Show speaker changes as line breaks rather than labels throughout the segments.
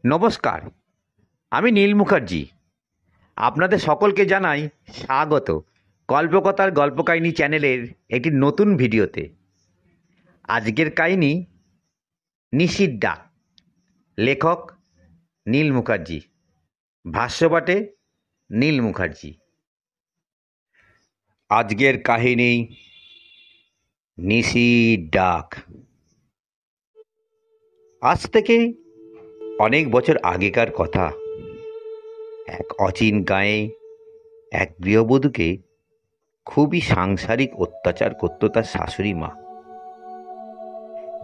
নমস্কার, আমি নীল মুখার্জি। আপনাদের সকলকে জানাই স্বাগত গল্পকথার গল্পকাহিনী চ্যানেলের একটি নতুন ভিডিওতে। আজকের কাহিনী নিশির ডাক। লেখক নীল মুখার্জি, ভাষ্যপাঠে নীল মুখার্জি। আজকের কাহিনী নিশির ডাক। আজ থেকে অনেক বছর আগেকার কথা। এক অচিন গাঁয়ে এক গৃহবধূকে খুবই সাংসারিক অত্যাচার করত তার শাশুড়ি মা।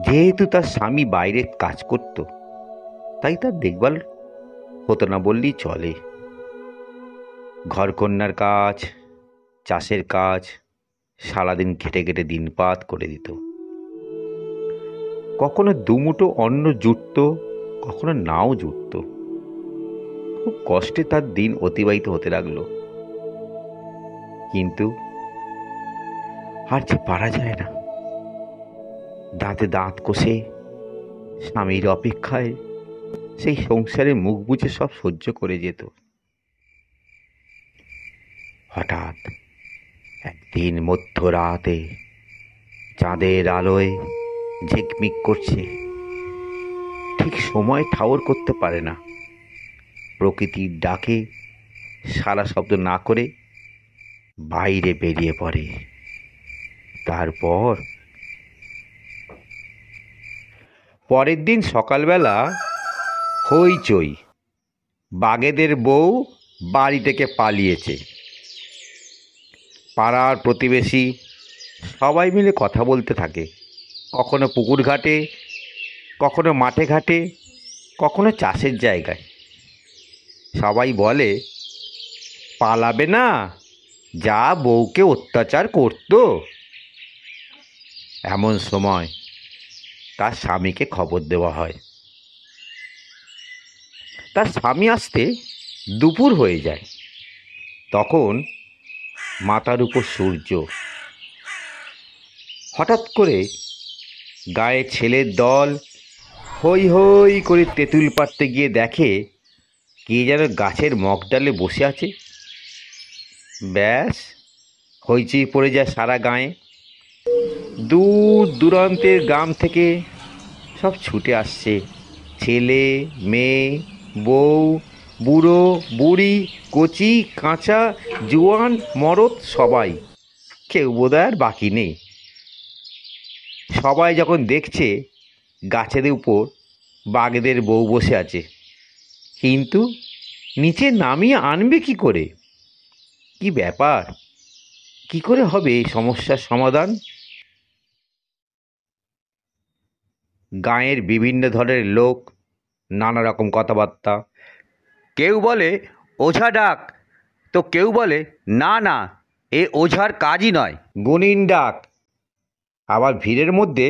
যেহেতু তার স্বামী বাইরে কাজ করত, তাই তার দেখভাল হতো না বললেই চলে। ঘরকন্যার কাজ, চাষের কাজ সারাদিন খেটে খেটে দিনপাত করে দিত। কখনো দুমুঠো অন্ন জুটত, কখনো নাও জুটত। খুব কষ্টে তার দিন অতিবাহিত হতে লাগলো। কিন্তু আর যে পারা যায় না। দাঁতে দাঁত কষে স্বামীর অপেক্ষায় সেই সংসারে মুখ বুজে সব সহ্য করে যেত। হঠাৎ একদিন মধ্যরাতে চাঁদের আলোয় ঝিকমিক করছে, ঠিক সময় ঠাউর করতে পারে না। প্রকৃতির ডাকে সারা শব্দ না করে বাইরে বেরিয়ে পড়ে। তারপর পরের দিন সকালবেলা হইচই। বাগেদের বউ বাড়ি থেকে পালিয়েছে। পাড়ার প্রতিবেশী সবাই মিলে কথা বলতে থাকে। কখনো পুকুর ঘাটে, কখনো মাঠে ঘাটে, কখনো চাষের জায়গায়। সবাই বলে, পালাবে না, যা বউকে অত্যাচার করতো। এমন সময় তার স্বামীকে খবর দেওয়া হয়। তার স্বামী আসতে দুপুর হয়ে যায়। তখন মাথার উপর সূর্য। হঠাৎ করে গায়ে ছেলের দল হই হই করে তেঁতুল পাড়তে গিয়ে দেখে কে যেন গাছের মগডালে বসে আছে। ব্যাস, হইচই পড়ে যায় সারা গাঁয়ে। দূর দূরান্তের গ্রাম থেকে সব ছুটে আসছে। ছেলে, মেয়ে, বউ, বুড়ো, বুড়ি, কচি, কাঁচা, জোয়ান, মরদ সবাই। কেউ বোধহয় আর বাকি নেই। সবাই যখন দেখছে গাছের উপর বাঘেদের বউ বসে আছে, কিন্তু নিচে নামিয়ে আনবে কি করে? কি ব্যাপার, কি করে হবে এই সমস্যার সমাধান? গাঁয়ের বিভিন্ন ধরনের লোক, নানা রকম কথাবার্তা। কেউ বলে ওঝা ডাক, তো কেউ বলে না না, এ ওঝার কাজই নয়, গুণিন ডাক। আবার ভিড়ের মধ্যে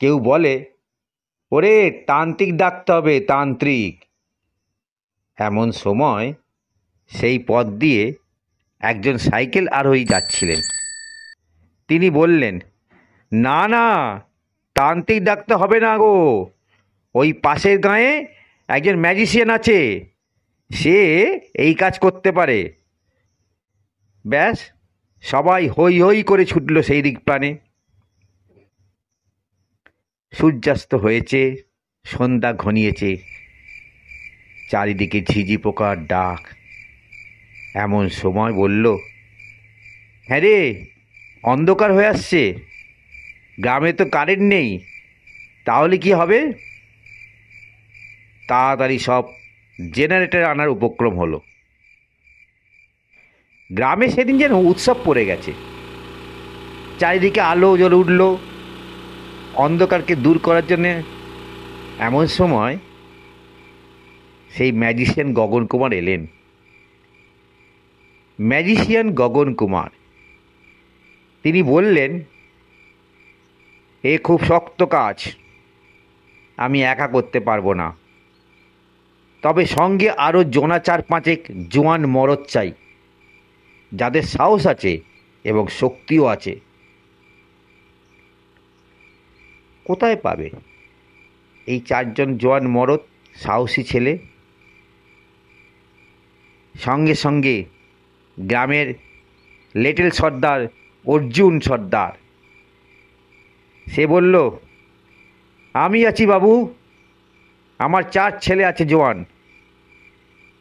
কেউ বলে, ওরে তান্ত্রিক ডাকতে হবে, তান্ত্রিক। এমন সময় সেই পথ দিয়ে একজন সাইকেল আরোহী যাচ্ছিলেন। তিনি বললেন, না না, তান্ত্রিক ডাকতে হবে না গো, ওই পাশের গাঁয়ে একজন ম্যাজিশিয়ান আছে, সে এই কাজ করতে পারে। ব্যাস, সবাই হই হই করে ছুটল সেই দিক প্রাণে। সূর্যাস্ত হয়েছে, সন্ধ্যা ঘনিয়েছে, চারিদিকে ঝিঝি পোকার ডাক। এমন সময় বলল, হ্যাঁ রে, অন্ধকার হয়ে আসছে, গ্রামে তো কারেন্ট নেই, তাহলে কি হবে? তাড়াতাড়ি সব জেনারেটর আনার উপক্রম হলো। গ্রামে সেদিন যেন উৎসব পড়ে গেছে। চারিদিকে আলো জ্বলে উঠল অন্ধকারকে দূর করার জন্যে। এমন সময় সেই ম্যাজিশিয়ান গগন কুমার এলেন। ম্যাজিশিয়ান গগন কুমার, তিনি বললেন, এ খুব শক্ত কাজ, আমি একা করতে পারবো না, তবে সঙ্গে আরও জোনা 4-5 জোয়ান মরদ চাই, যাদের সাহস আছে এবং শক্তিও আছে। কোথায় পাবে এই 4 জন জোয়ান মরদ সাহসী ছেলে। সঙ্গে সঙ্গে গ্রামের লিটল সর্দার অর্জুন সর্দার, সে বলল, আমি আছি বাবু, আমার 4 ছেলে আছে জোয়ান।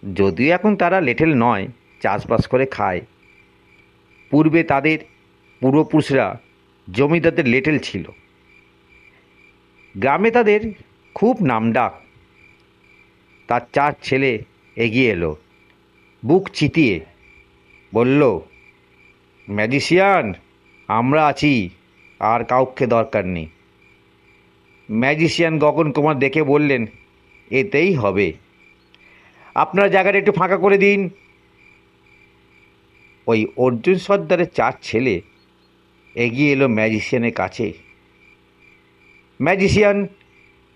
যদিও এখন তারা লিটল নয়, চাষবাস করে খায়। পূর্বে তাদের পূর্বপুরুষরা জমিদারদের লিটল ছিল। গ্রামে তাদের খুব নামডাক। তার 4 ছেলে এগিয়ে এলো, বুক চিতিয়ে বলল, ম্যাজিশিয়ান, আমরা আছি, আর কাউকে দরকার নেই। ম্যাজিশিয়ান গগন কুমার দেখে বললেন, এতেই হবে, আপনার জায়গাটা একটু ফাঁকা করে দিন। ওই অর্জুন সর্দারের 4 ছেলে এগিয়ে এলো ম্যাজিশিয়ানের কাছে। ম্যাজিশিয়ান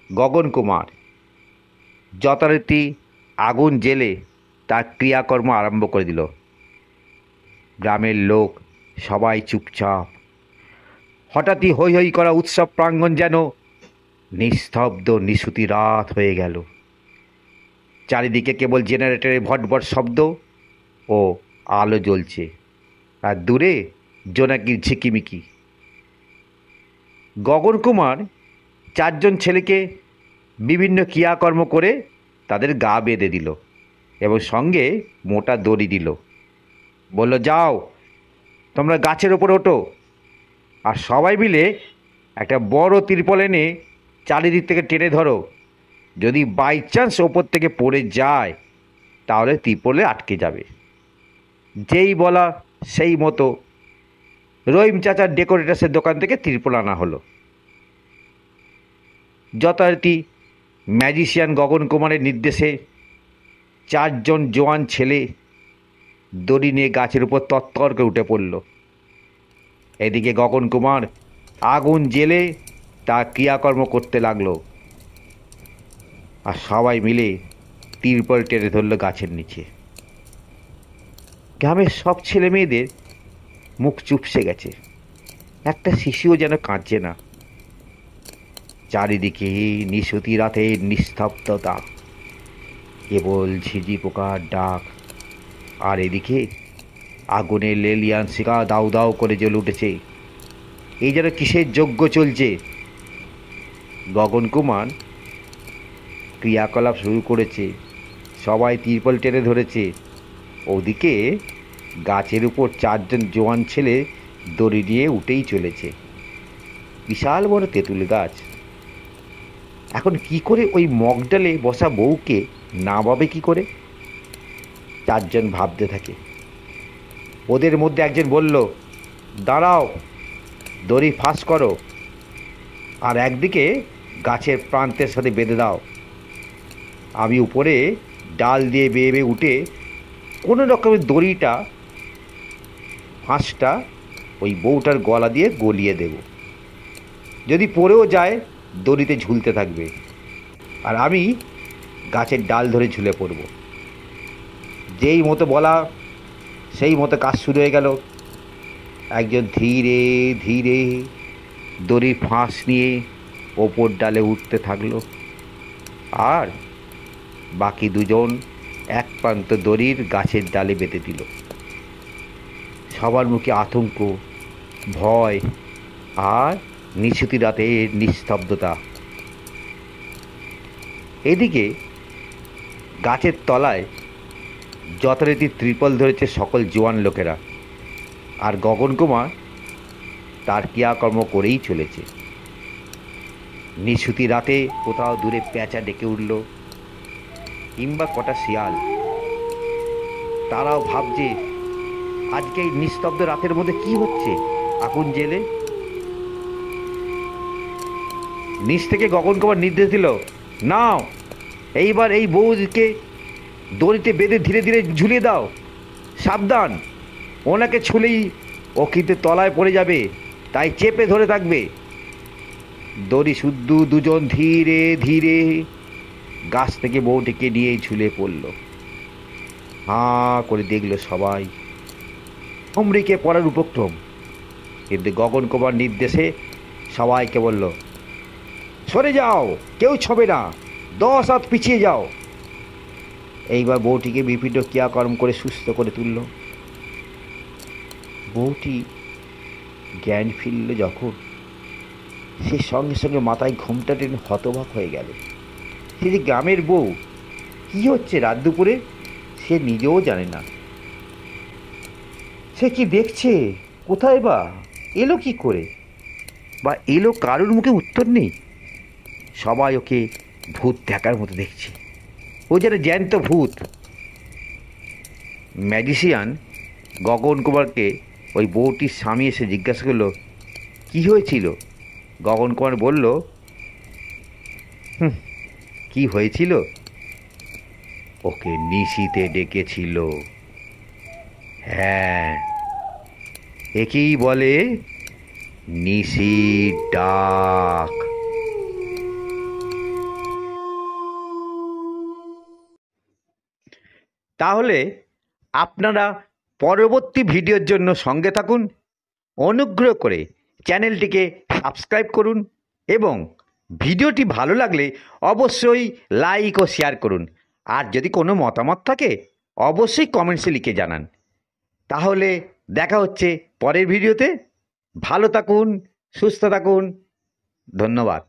গগন কুমার যথারীতি আগুন জেলে তার ক্রিয়াকর্ম আরম্ভ করে দিল। গ্রামের লোক সবাই চুপচাপ। হঠাৎই হৈ হৈ করা উৎসব প্রাঙ্গণ যেন নিস্তব্ধ নিশুতি রাত হয়ে গেল। চারিদিকে কেবল জেনারেটরের ভটভট শব্দ ও আলো জ্বলছে, আর দূরে জোনাকির ঝিকিমিকি। গগন কুমার 4 জন ছেলেকে বিভিন্ন ক্রিয়াকর্ম করে তাদের গা বেঁধে দিল এবং সঙ্গে মোটা দড়ি দিল। বলল, যাও, তোমরা গাছের ওপর ওঠো, আর সবাই মিলে একটা বড় তিরপল এনে চারিদিক থেকে টেনে ধরো। যদি বাই চান্স ওপর থেকে পড়ে যায় তাহলে তিরপলে আটকে যাবে। যেই বলা সেই মতো রহিম চাচার ডেকোরেটার্সের দোকান থেকে তিরপল আনা হলো। যথারীতি ম্যাজিশিয়ান গগন কুমারের নির্দেশে 4 জন জোয়ান ছেলে দড়ি নিয়ে গাছের উপর তত্তর করে উঠে পড়ল। এদিকে গগন কুমার আগুন জেলে তার ক্রিয়াকর্ম করতে লাগলো, আর সবাই মিলে তিরপল টেনে ধরল গাছের নিচে। গ্রামের সব ছেলে মেয়েদের মুখ চুপসে গেছে, একটা শিশুও যেন কাঁদছে না। চারিদিকে নিশুতি রাতের নিস্তব্ধতা, কেবল ঝিঝি পোকার ডাক। আর এদিকে আগুনের লেলিয়ান শিখা দাউ দাউ করে জ্বলে উঠেছে। এই যেন কিসের যজ্ঞ চলছে। গগন কুমার ক্রিয়াকলাপ শুরু করেছে, সবাই তিরপল টেনে ধরেছে। ওদিকে গাছের উপর 4 জন জোয়ান ছেলে দড়ি দিয়ে উঠেই চলেছে। বিশাল বড় তেঁতুল গাছ। এখন কি করে ওই মগডালে বসা বউকে নামাবে কি করে? 4 জন ভাবতে থাকে। ওদের মধ্যে একজন বলল, দাঁড়াও, দড়ি ফাঁস করো, আর একদিকে গাছের প্রান্তের সাথে বেঁধে দাও। আমি উপরে ডাল দিয়ে বেয়ে বেয়ে উঠে কোনো রকমের দড়িটা ফাঁসটা ওই বউটার গলা দিয়ে গলিয়ে দেব। যদি পড়েও যায় দড়িতে ঝুলতে থাকবে, আর আমি গাছের ডাল ধরে ঝুলে পড়ব। যেই মতো বলা সেই মতো কাজ শুরু হয়ে গেল। একজন ধীরে ধীরে দড়ির ফাঁস নিয়ে ওপর ডালে উঠতে থাকলো, আর বাকি 2 জন এক প্রান্ত দড়ির গাছের ডালে বেঁধে দিল। সবার মুখে আতঙ্ক, ভয় আর নিশুতি রাতের নিস্তব্ধতা। এদিকে গাছের তলায় যথারীতি ত্রিপল ধরেছে সকল জোয়ান লোকেরা, আর গগন কুমার তার ক্রিয়াকর্ম করেই চলেছে। নিশুতি রাতে কোথাও দূরে পেঁচা ডেকে উঠল, কিংবা কটা শিয়াল। তারাও ভাবছে আজকে এই নিস্তব্ধ রাতের মধ্যে কি হচ্ছে। আগুন জেলে নিচ থেকে গগন কুমার নির্দেশ দিল, নাও, এইবার এই বউকে দড়িতে বেঁধে ধীরে ধীরে ঝুলিয়ে দাও। সাবধান, ওনাকে ছুলেই ও কিন্তু তলায় পড়ে যাবে, তাই চেপে ধরে থাকবে। দড়ি শুদ্ধ 2 জন ধীরে ধীরে গাছ থেকে বউটিকে নিয়ে ঝুলে পড়ল। হাঁ করে দেখল সবাই। অমৃকে পড়ার উপক্রম, কিন্তু গগন কুমার নির্দেশে সবাইকে বলল, সরে যাও, কেউ ছবে না, 10 হাত পিছিয়ে যাও। এইবার বউটিকে বিভিন্ন ক্রিয়াকর্ম করে সুস্থ করে তুলল। বউটি জ্ঞান ফিরল যখন, সে সঙ্গে সঙ্গে মাথায় ঘোমটা টেনে হতবাক হয়ে গেল। সে যে গ্রামের বউ, কি হচ্ছে রাত দুপুরে সে নিজেও জানে না। সে কি দেখছে, কোথায় বা এলো, কি করে বা এলো, কারোর মুখে উত্তর নেই। সবাই ওকে ভূত দেখার মতো দেখছে, ও যেন জ্যান্ত ভূত। ম্যাজিশিয়ান গগন কুমারকে ওই বউটির স্বামী এসে জিজ্ঞাসা করলো, কি হয়েছিল? গগন কুমার বলল, হুম, কি হয়েছিল, ওকে নিশিতে ডেকেছিল। হ্যাঁ, একেই বলে নিশির ডাক। তাহলে আপনারা পরবর্তী ভিডিওর জন্য সঙ্গে থাকুন। অনুগ্রহ করে চ্যানেলটিকে সাবস্ক্রাইব করুন এবং ভিডিওটি ভালো লাগলে অবশ্যই লাইক ও শেয়ার করুন। আর যদি কোনো মতামত থাকে অবশ্যই কমেন্টসে লিখে জানান। তাহলে দেখা হচ্ছে পরের ভিডিওতে। ভালো থাকুন, সুস্থ থাকুন, ধন্যবাদ।